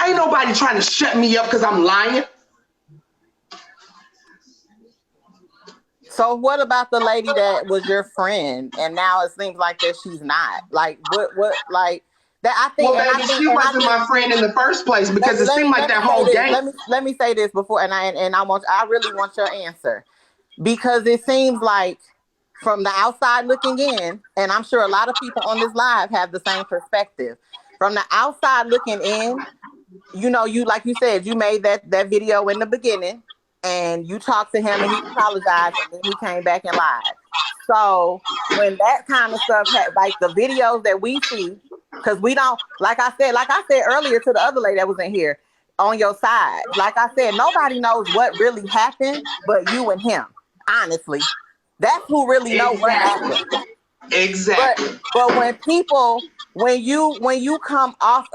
Ain't nobody trying to shut me up because I'm lying. So what about the lady that was your friend and now it seems like that she's not? Like what like that I think, well, baby, she wasn't my friend in the first place because it seemed like that whole gang. Let me say this before I really want your answer. Because it seems like from the outside looking in, and I'm sure a lot of people on this live have the same perspective. From the outside looking in, you know, you like you said, you made that video in the beginning and you talked to him and he apologized and then he came back and lied. So when that kind of stuff, like the videos that we see, because we don't, like I said earlier to the other lady that was in here on your side, like I said, nobody knows what really happened but you and him. Honestly, that's who really knows what happened. Exactly. But when you come off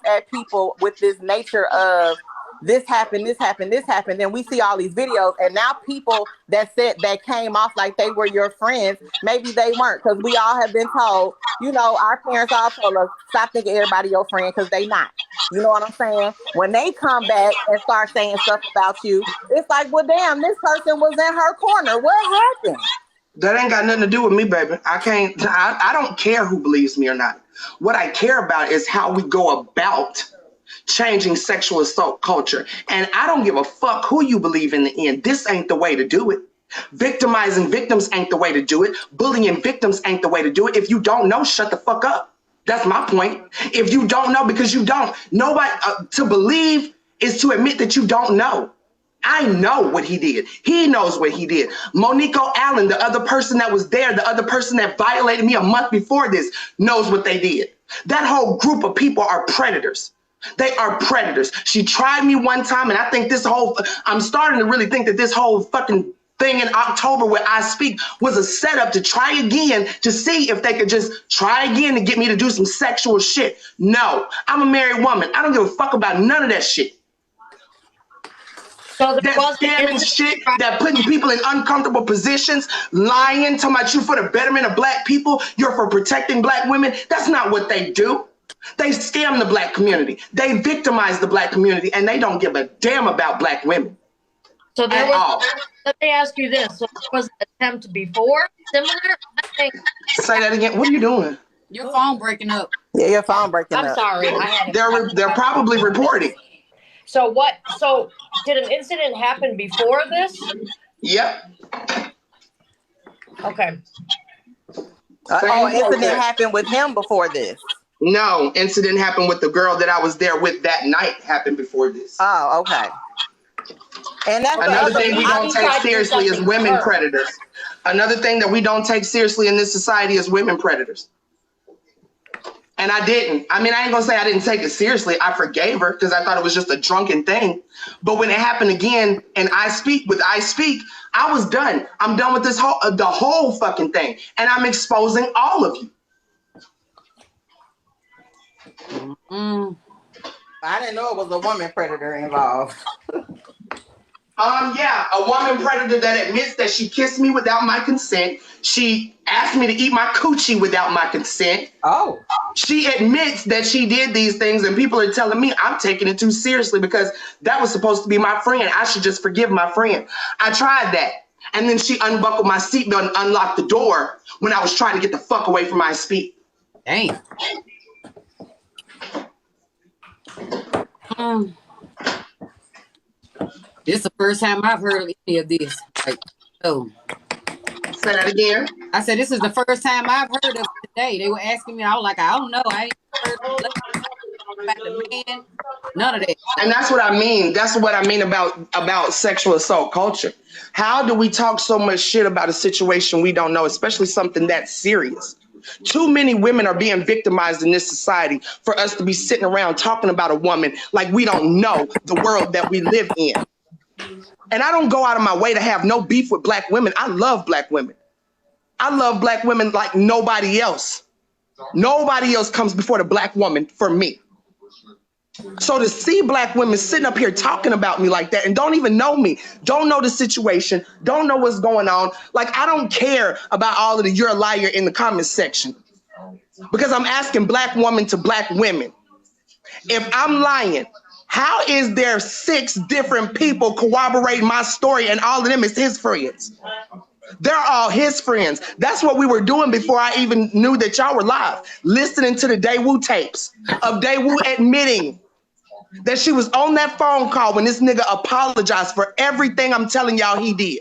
at people with this nature of this happened, then we see all these videos, and now people that came off like they were your friends, maybe they weren't, because we all have been told, you know, our parents all told us, stop thinking everybody your friend, because they not. You know what I'm saying? When they come back and start saying stuff about you, it's like, well, damn, this person was in her corner. What happened? That ain't got nothing to do with me, baby. I don't care who believes me or not. What I care about is how we go about changing sexual assault culture. And I don't give a fuck who you believe in the end. This ain't the way to do it. Victimizing victims ain't the way to do it. Bullying victims ain't the way to do it. If you don't know, shut the fuck up. That's my point. If you don't know, because you don't. Nobody, to believe is to admit that you don't know. I know what he did. He knows what he did. Monico Allen, the other person that was there, the other person that violated me a month before this, knows what they did. That whole group of people are predators. They are predators. She tried me one time, and I think I'm starting to really think that this whole fucking thing in October with I Speak was a setup to try again to see if they could just try again to get me to do some sexual shit. No, I'm a married woman. I don't give a fuck about none of that shit. So that scamming shit, that putting people in uncomfortable positions, lying, talking about you for the betterment of black people, you're for protecting black women. That's not what they do. They scam the black community. They victimize the black community, and they don't give a damn about black women. So there was, let me ask you this. So there was an attempt before, similar? Say that again. What are you doing? Your phone breaking up. Yeah, your phone breaking up. I'm sorry. They're probably reporting. So did an incident happen before this? Yep. Okay. Incident happened with him before this? No, incident happened with the girl that I was there with that night happened before this. Oh, okay. And that's another thing we don't take seriously is women predators. Another thing that we don't take seriously in this society is women predators. And I didn't. I mean, I ain't gonna say I didn't take it seriously. I forgave her because I thought it was just a drunken thing. But when it happened again, and I Speak, I was done. I'm done with this the whole fucking thing, and I'm exposing all of you. I didn't know it was a woman predator involved. Yeah, a woman predator that admits that she kissed me without my consent. She asked me to eat my coochie without my consent. Oh. She admits that she did these things, and people are telling me I'm taking it too seriously because that was supposed to be my friend. I should just forgive my friend. I tried that. And then she unbuckled my seatbelt and unlocked the door when I was trying to get the fuck away from I Speak. Damn. This is the first time I've heard of any of this. Like, oh. Say that again. I said, this is the first time I've heard of it today. They were asking me, I was like, I don't know. I ain't heard about the man. None of that. And that's what I mean. That's what I mean about sexual assault culture. How do we talk so much shit about a situation we don't know, especially something that serious? Too many women are being victimized in this society for us to be sitting around talking about a woman like we don't know the world that we live in. And I don't go out of my way to have no beef with black women. I love black women. I love black women like nobody else. Nobody else comes before the black woman for me. So to see black women sitting up here talking about me like that and don't even know me, don't know the situation, don't know what's going on. Like, I don't care about all of the "you're a liar" in the comments section because I'm asking black woman to black women. If I'm lying, how is there 6 different people corroborating my story and all of them is his friends? They're all his friends. That's what we were doing before I even knew that y'all were live. Listening to the Daewoo tapes of Daewoo admitting that she was on that phone call when this nigga apologized for everything I'm telling y'all he did.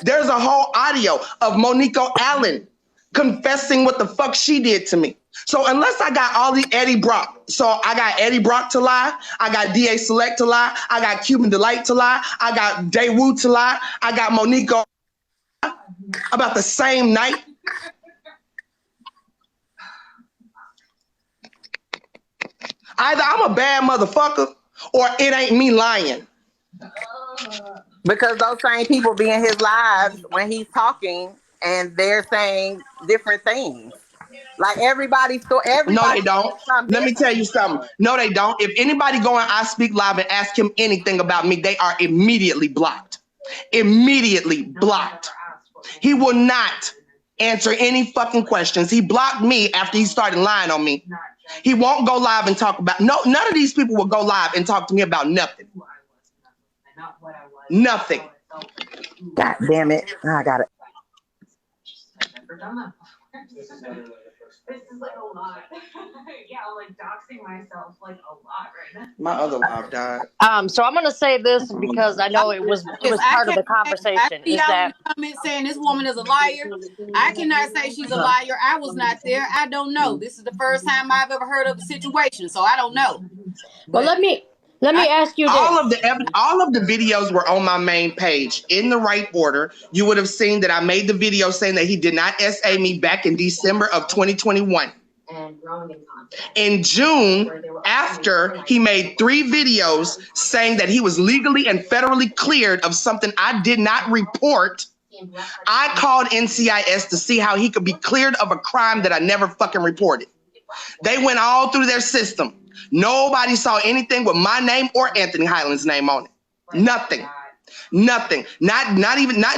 There's a whole audio of Monico Allen confessing what the fuck she did to me. So unless I got all the Eddie Brock, so I got Eddie Brock to lie, I got DA Select to lie, I got Cuban Delight to lie, I got Daewoo to lie, I got Monico about the same night. Either I'm a bad motherfucker or it ain't me lying. Because those same people be in his lives when he's talking and they're saying different things. Like everybody. No, they don't. Let me tell you something. No, they don't. If anybody go on I Speak Live and ask him anything about me, they are immediately blocked. Immediately blocked. He will not answer any fucking questions. He blocked me after he started lying on me. He won't go live and talk about none of these people will go live and talk to me about nothing. Nothing. God damn it. I got it. This is like a lot. Yeah, I'm like doxing myself like a lot right now. My other live died. So I'm gonna say this because I know it was part of the conversation. I see y'all in the comments saying this woman is a liar. I cannot say she's a liar. I was not there. I don't know. This is the first time I've ever heard of the situation, so I don't know. Well, let me ask you this. All of the videos were on my main page in the right order. You would have seen that I made the video saying that he did not SA me back in December of 2021. In June, after he made 3 videos saying that he was legally and federally cleared of something I did not report, I called NCIS to see how he could be cleared of a crime that I never fucking reported. They went all through their system. Nobody saw anything with my name or Anthony Highland's name on it. Nothing. Nothing. Not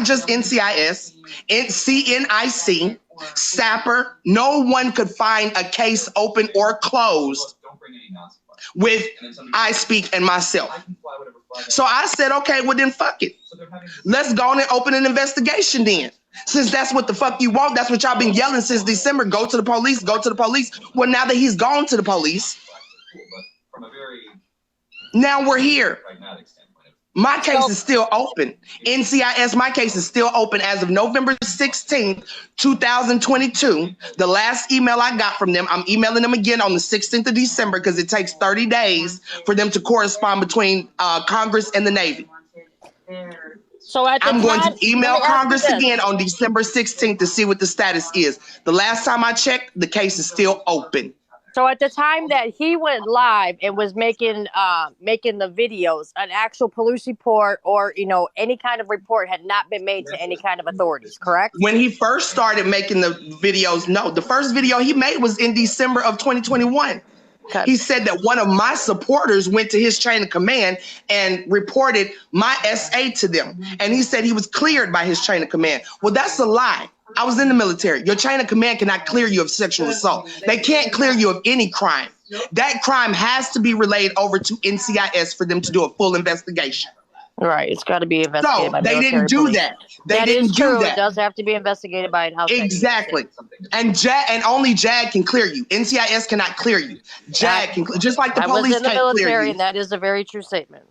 just NCIS, CNIC, Sapper. No one could find a case open or closed with I Speak and myself. So I said, okay, well then fuck it. Let's go on and open an investigation then. Since that's what the fuck you want, that's what y'all been yelling since December. Go to the police, go to the police. Well, now that he's gone to the police, now we're here. My case is still open. NCIS, my case is still open as of November 16th, 2022. The last email I got from them, I'm emailing them again on the 16th of December because it takes 30 days for them to correspond between Congress and the Navy. So I'm going to email Congress again on December 16th to see what the status is. The last time I checked, the case is still open. So at the time that he went live and was making the videos, an actual police report or any kind of report had not been made to any kind of authorities, correct? When he first started making the videos, no. The first video he made was in December of 2021. Okay. He said that one of my supporters went to his chain of command and reported my SA to them. And he said he was cleared by his chain of command. Well, that's a lie. I was in the military. Your chain of command cannot clear you of sexual assault. They can't clear you of any crime. That crime has to be relayed over to NCIS for them to do a full investigation. Right. It's got to be investigated by they didn't do that. That is true. It does have to be investigated by an outside. Exactly. And only JAG can clear you. NCIS cannot clear you. JAG can, just like the police can't clear you. And that is a very true statement.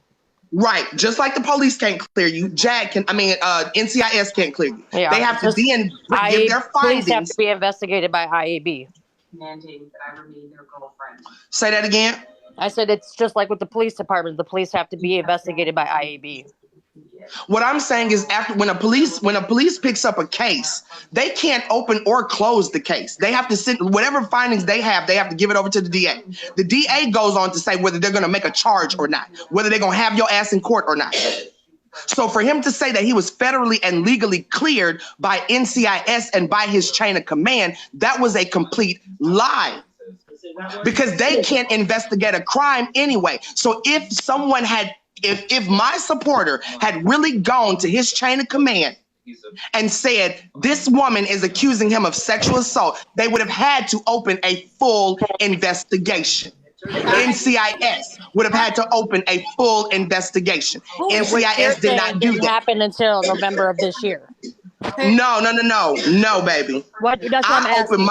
Right. Just like the police can't clear you, NCIS can't clear you. Yeah, they have to give their findings. Police have to be investigated by IAB. Mandating that I remain their girlfriend. Say that again. I said it's just like with the police department. The police have to be investigated by IAB. What I'm saying is when a police picks up a case, they can't open or close the case. They have to send whatever findings they have to give it over to the DA. The DA goes on to say whether they're going to make a charge or not, whether they're going to have your ass in court or not. So for him to say that he was federally and legally cleared by NCIS and by his chain of command, that was a complete lie. Because they can't investigate a crime anyway. So if my supporter had really gone to his chain of command and said, this woman is accusing him of sexual assault, they would have had to open a full investigation. NCIS would have had to open a full investigation. And what you're NCIS did not saying do didn't that. happen until November of this year. No, baby. What? That's what I'm asking.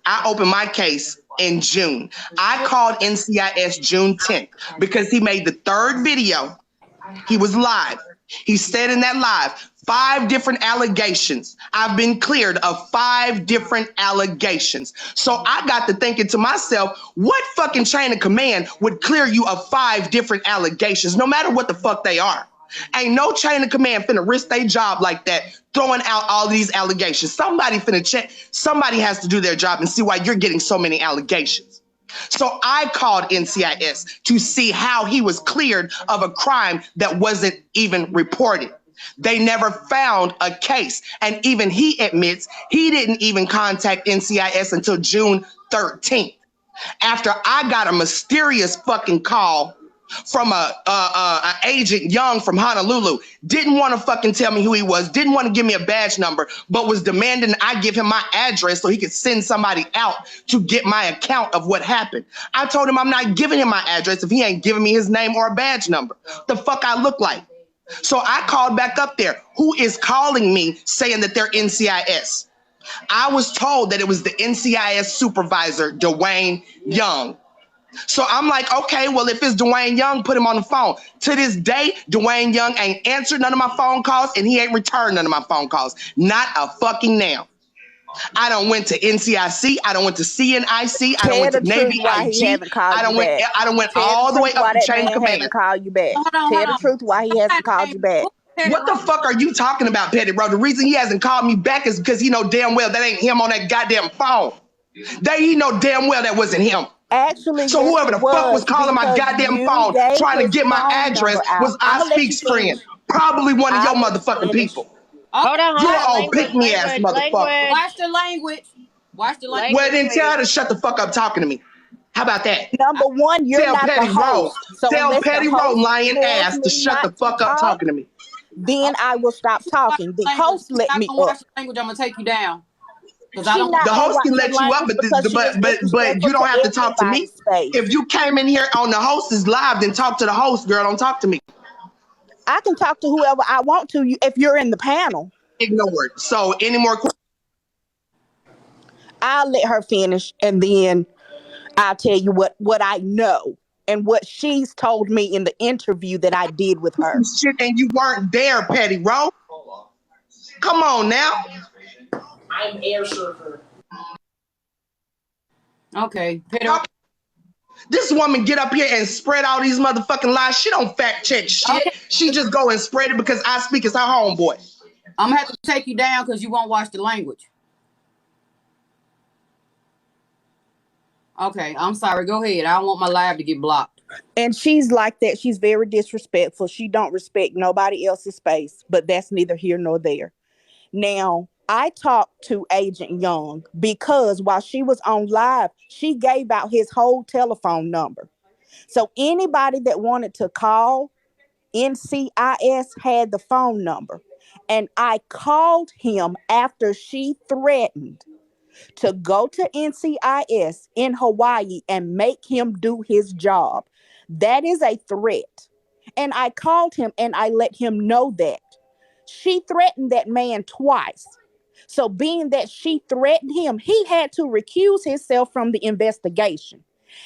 I opened my case in June. I called NCIS June 10th because he made the third video. He was live. He said in that live, 5 different allegations. I've been cleared of 5 different allegations. So I got to thinking to myself, what fucking chain of command would clear you of 5 different allegations, no matter what the fuck they are? Ain't no chain of command finna risk their job like that, throwing out all these allegations. Somebody finna check. Somebody has to do their job and see why you're getting so many allegations. So I called NCIS to see how he was cleared of a crime that wasn't even reported. They never found a case. And even he admits he didn't even contact NCIS until June 13th. After I got a mysterious fucking call from a agent Young from Honolulu, didn't want to fucking tell me who he was, didn't want to give me a badge number, but was demanding I give him my address so he could send somebody out to get my account of what happened. I told him I'm not giving him my address if he ain't giving me his name or a badge number. The fuck I look like. So I called back up there. Who is calling me saying that they're NCIS? I was told that it was the NCIS supervisor, Dwayne Young. So I'm like, okay, well, if it's Dwayne Young, put him on the phone. To this day, Dwayne Young ain't answered none of my phone calls and he ain't returned none of my phone calls. Not a fucking now. I done went to NCIC. I done went to CNIC. I done went to Navy IG. I done went all the way up the chain of command. Call you back. Tell the truth why he hasn't called you back. What the fuck are you talking about, Pettyro? The reason he hasn't called me back is because he know damn well that ain't him on that goddamn phone. He know damn well that wasn't him. Actually, so whoever the fuck was calling my goddamn phone trying to get my address was Ispeak's friend. Probably one of your motherfucking people. Hold on. You're all pick-me ass motherfucker. Watch the language. Well, then tell her to shut the fuck up talking to me. How about that? Number one, you're not the host. Tell Pettyro lying ass to shut the fuck up talking to me. Then I will stop talking. The host let me up. Watch the language, I'm gonna take you down. The host can let you up, but you don't have to talk to me. If you came in here on the host's live, then talk to the host, girl. Don't talk to me. I can talk to whoever I want to if you're in the panel. Ignored. So any more questions? I'll let her finish and then I'll tell you what I know and what she's told me in the interview that I did with her. Shit, and you weren't there, Pettyro. Come on now. I'm air surfer. Okay, Pettyro. This woman get up here and spread all these motherfucking lies. She don't fact check shit. Okay. She just go and spread it because Ispeak is her homeboy. I'm gonna have to take you down because you won't watch the language. Okay, I'm sorry. Go ahead. I don't want my live to get blocked. And she's like that. She's very disrespectful. She don't respect nobody else's space, but that's neither here nor there. Now, I talked to Agent Young because while she was on live, she gave out his whole telephone number. So anybody that wanted to call, NCIS had the phone number. And I called him after she threatened to go to NCIS in Hawaii and make him do his job. That is a threat. And I called him and I let him know that. She threatened that man twice. So being that she threatened him, he had to recuse himself from the investigation.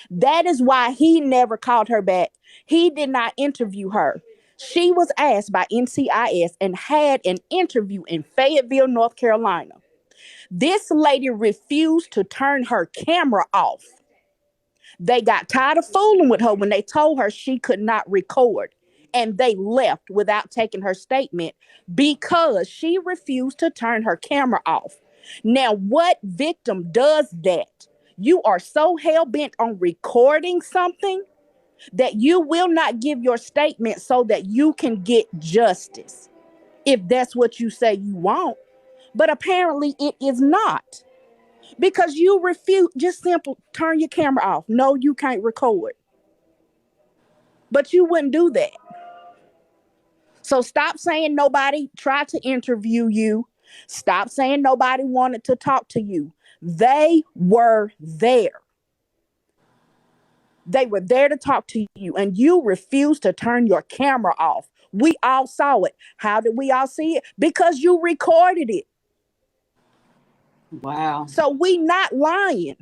That is why he never called her back. He did not interview her. She was asked by NCIS and had an interview in Fayetteville, North Carolina. This lady refused to turn her camera off. They got tired of fooling with her when they told her she could not record. And they left without taking her statement because she refused to turn her camera off. Now, what victim does that? You are so hell-bent on recording something that you will not give your statement so that you can get justice, if that's what you say you want. But apparently it is not. Because you refuse, just simple, turn your camera off. No, you can't record. But you wouldn't do that. So stop saying nobody tried to interview you. Stop saying nobody wanted to talk to you. They were there. They were there to talk to you, and you refused to turn your camera off. We all saw it. How did we all see it? Because you recorded it. Wow. So we not lying.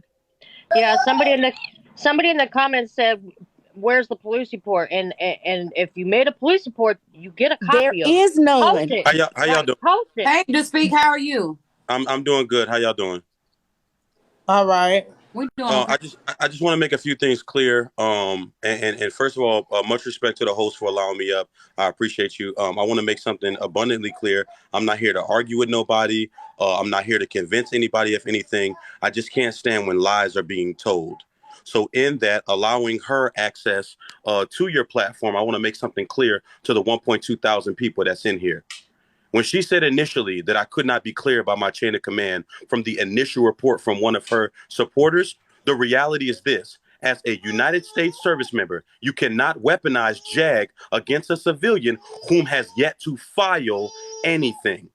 Yeah, somebody in the comments said, "Where's the police report?" And if you made a police report, you get a There copy of it. is Post none. it. How y'all doing? Post it. Hey, to speak, how are you? I'm doing good. How y'all doing? All right. We doing okay. I just want to make a few things clear. And first of all, much respect to the host for allowing me up. I appreciate you. I want to make something abundantly clear. I'm not here to argue with nobody. I'm not here to convince anybody of anything. I just can't stand when lies are being told. So in that, allowing her access to your platform, I want to make something clear to the 1.2 thousand people that's in here. When she said initially that I could not be clear about my chain of command from the initial report from one of her supporters, the reality is this. As a United States service member, you cannot weaponize JAG against a civilian whom has yet to file anything.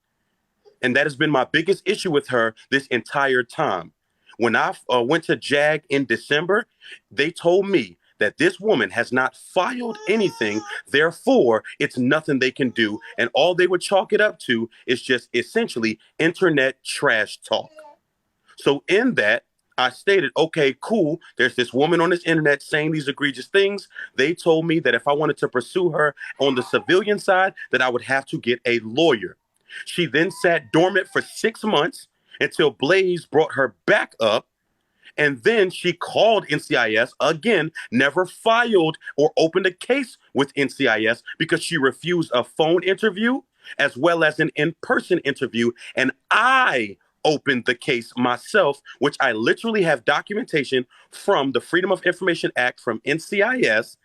And that has been my biggest issue with her this entire time. When I went to JAG in December, they told me that this woman has not filed anything. Therefore, it's nothing they can do. And all they would chalk it up to is just essentially internet trash talk. So in that, I stated, okay, cool. There's this woman on this internet saying these egregious things. They told me that if I wanted to pursue her on the civilian side, that I would have to get a lawyer. She then sat dormant for 6 months until Blaze brought her back up. And then she called NCIS again, never filed or opened a case with NCIS because she refused a phone interview as well as an in-person interview. And I opened the case myself, which I literally have documentation from the Freedom of Information Act from NCIS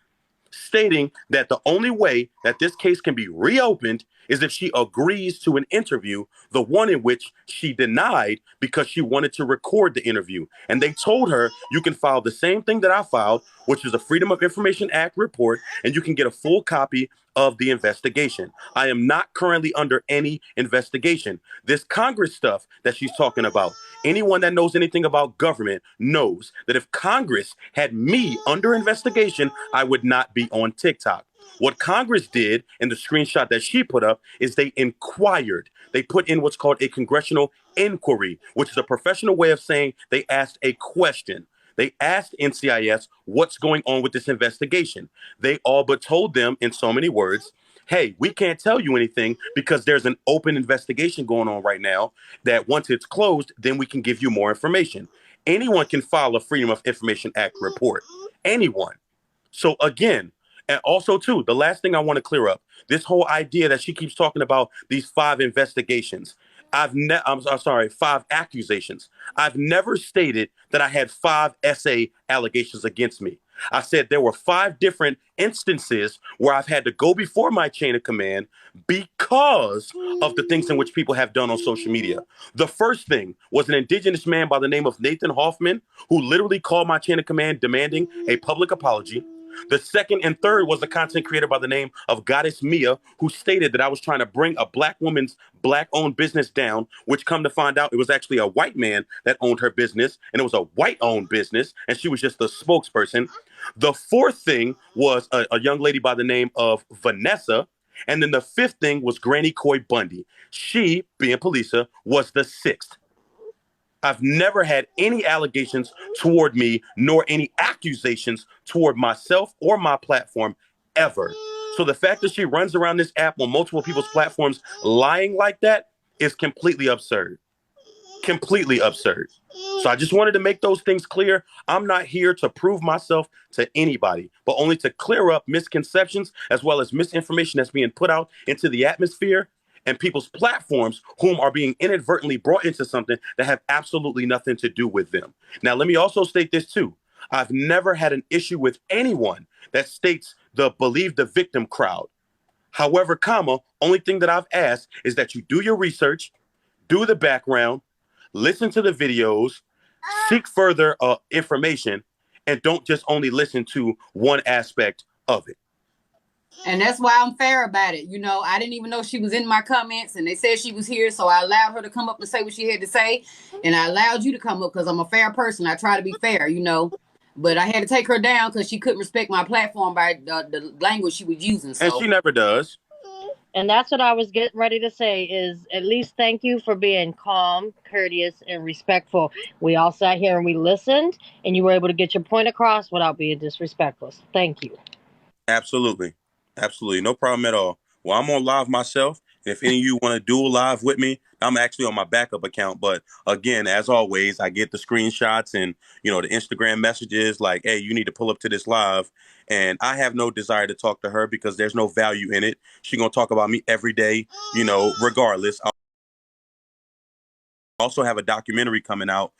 stating that the only way that this case can be reopened is if she agrees to an interview, the one in which she denied because she wanted to record the interview. And they told her, you can file the same thing that I filed, which is a Freedom of Information Act report, and you can get a full copy of the investigation. I am not currently under any investigation. This Congress stuff that she's talking about, anyone that knows anything about government knows that if Congress had me under investigation, I would not be on TikTok. What Congress did in the screenshot that she put up is they inquired. They put in what's called a congressional inquiry, which is a professional way of saying they asked a question. They asked NCIS what's going on with this investigation. They all but told them in so many words, hey, we can't tell you anything because there's an open investigation going on right now that once it's closed, then we can give you more information. Anyone can file a Freedom of Information Act report. Anyone. So again, and also too, the last thing I want to clear up, this whole idea that she keeps talking about these 5 investigations. I'm sorry, 5 accusations. I've never stated that I had 5 SA allegations against me. I said there were 5 different instances where I've had to go before my chain of command because of the things in which people have done on social media. The first thing was an indigenous man by the name of Nathan Hoffman, who literally called my chain of command demanding a public apology. The second and third was a content creator by the name of Goddess Mia, who stated that I was trying to bring a black woman's black-owned business down, which come to find out it was actually a white man that owned her business, and it was a white-owned business, and she was just the spokesperson. The fourth thing was a young lady by the name of Vanessa, and then the fifth thing was Granny Coy Bundy. She, being Palesa, was the sixth. I've never had any allegations toward me, nor any accusations toward myself or my platform ever. So the fact that she runs around this app on multiple people's platforms lying like that is completely absurd. Completely absurd. So I just wanted to make those things clear. I'm not here to prove myself to anybody, but only to clear up misconceptions as well as misinformation that's being put out into the atmosphere and people's platforms whom are being inadvertently brought into something that have absolutely nothing to do with them. Now, let me also state this too. I've never had an issue with anyone that states the believe the victim crowd. However, only thing that I've asked is that you do your research, do the background, listen to the videos, seek further information, and don't just only listen to one aspect of it. And that's why I'm fair about it. You know, I didn't even know she was in my comments, and they said she was here, so I allowed her to come up and say what she had to say, and I allowed you to come up because I'm a fair person. I try to be fair, you know. But I had to take her down because she couldn't respect my platform by the language she was using. So. And she never does. And that's what I was getting ready to say is at least thank you for being calm, courteous, and respectful. We all sat here and we listened, and you were able to get your point across without being disrespectful. So thank you. Absolutely. Absolutely. No problem at all. Well, I'm on live myself. And if any of you want to do a live with me, I'm actually on my backup account. But again, as always, I get the screenshots and, the Instagram messages like, hey, you need to pull up to this live. And I have no desire to talk to her because there's no value in it. She's going to talk about me every day, regardless. I also have a documentary coming out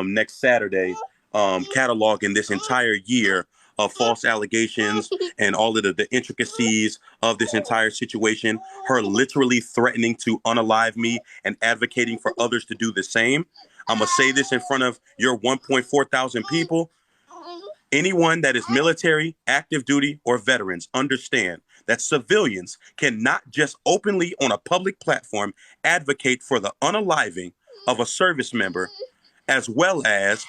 next Saturday, cataloging this entire year of false allegations and all of the intricacies of this entire situation, her literally threatening to unalive me and advocating for others to do the same. I'm going to say this in front of your 1.4 thousand people. Anyone that is military, active duty, or veterans understand that civilians cannot just openly on a public platform advocate for the unaliving of a service member, as well as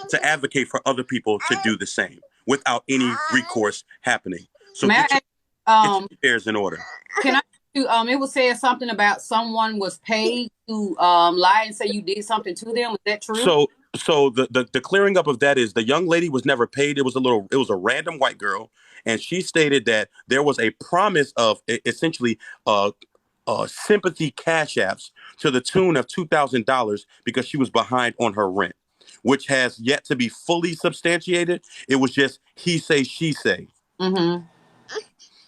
to advocate for other people to do the same without any recourse happening. So get your affairs in order. Can I? It was saying something about someone was paid to lie and say you did something to them. Is that true? So the clearing up of that is the young lady was never paid. It was a random white girl, and she stated that there was a promise of essentially sympathy cash apps to the tune of $2,000 because she was behind on her rent, which has yet to be fully substantiated. It was just he say, she say. Mm-hmm.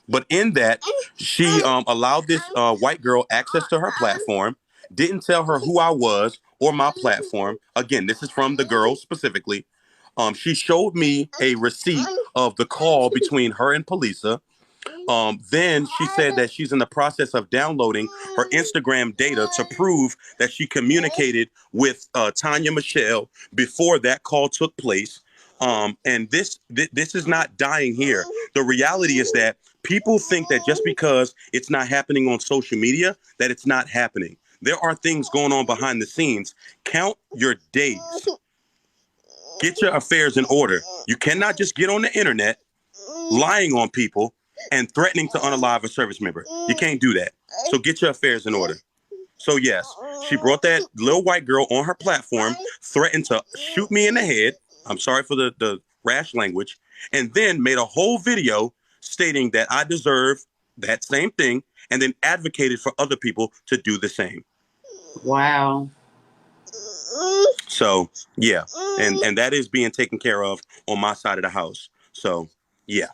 But in that, she allowed this white girl access to her platform, didn't tell her who I was or my platform. Again, this is from the girl specifically. She showed me a receipt of the call between her and Palesa. Then she said that she's in the process of downloading her Instagram data to prove that she communicated with Tanya Michelle before that call took place. And this is not dying here. The reality is that people think that just because it's not happening on social media, that it's not happening. There are things going on behind the scenes. Count your days. Get your affairs in order. You cannot just get on the internet lying on people and threatening to unalive a service member. You can't do that. So get your affairs in order. So yes, she brought that little white girl on her platform, threatened to shoot me in the head. I'm sorry for the rash language. And then made a whole video stating that I deserve that same thing and then advocated for other people to do the same. Wow. So, yeah. And that is being taken care of on my side of the house. So, yeah.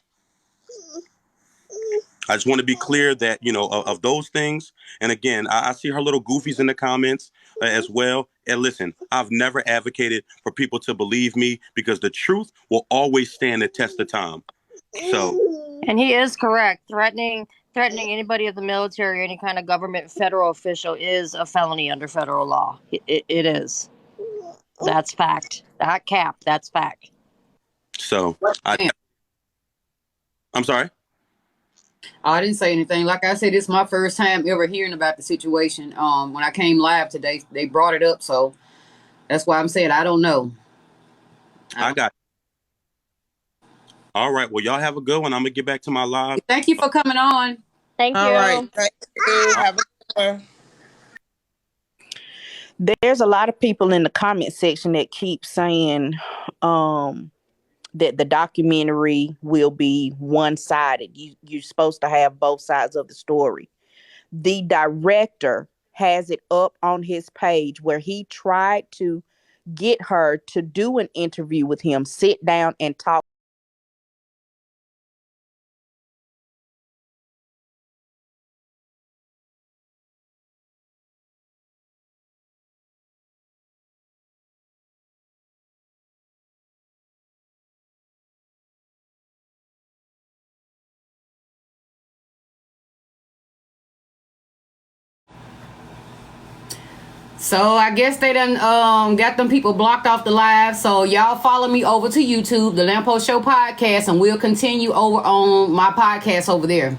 I just want to be clear that, of those things. And again, I see her little goofies in the comments as well. And listen, I've never advocated for people to believe me because the truth will always stand the test of time. So. And he is correct. Threatening anybody of the military or any kind of government federal official is a felony under federal law. It is. That's fact. Not cap. That's fact. So I'm sorry. I didn't say anything. Like I said, it's my first time ever hearing about the situation. When I came live today, they brought it up. So that's why I'm saying I don't know. I got it. All right. Well, y'all have a good one. I'm going to get back to my live. Thank you for coming on. Thank you. All right. Thank you. Have a good one. There's a lot of people in the comment section that keep saying that the documentary will be one-sided. You're supposed to have both sides of the story. The director has it up on his page where he tried to get her to do an interview with him, sit down and talk. So I guess they done got them people blocked off the live. So y'all follow me over to YouTube, the Lamposhow podcast, and we'll continue over on my podcast over there.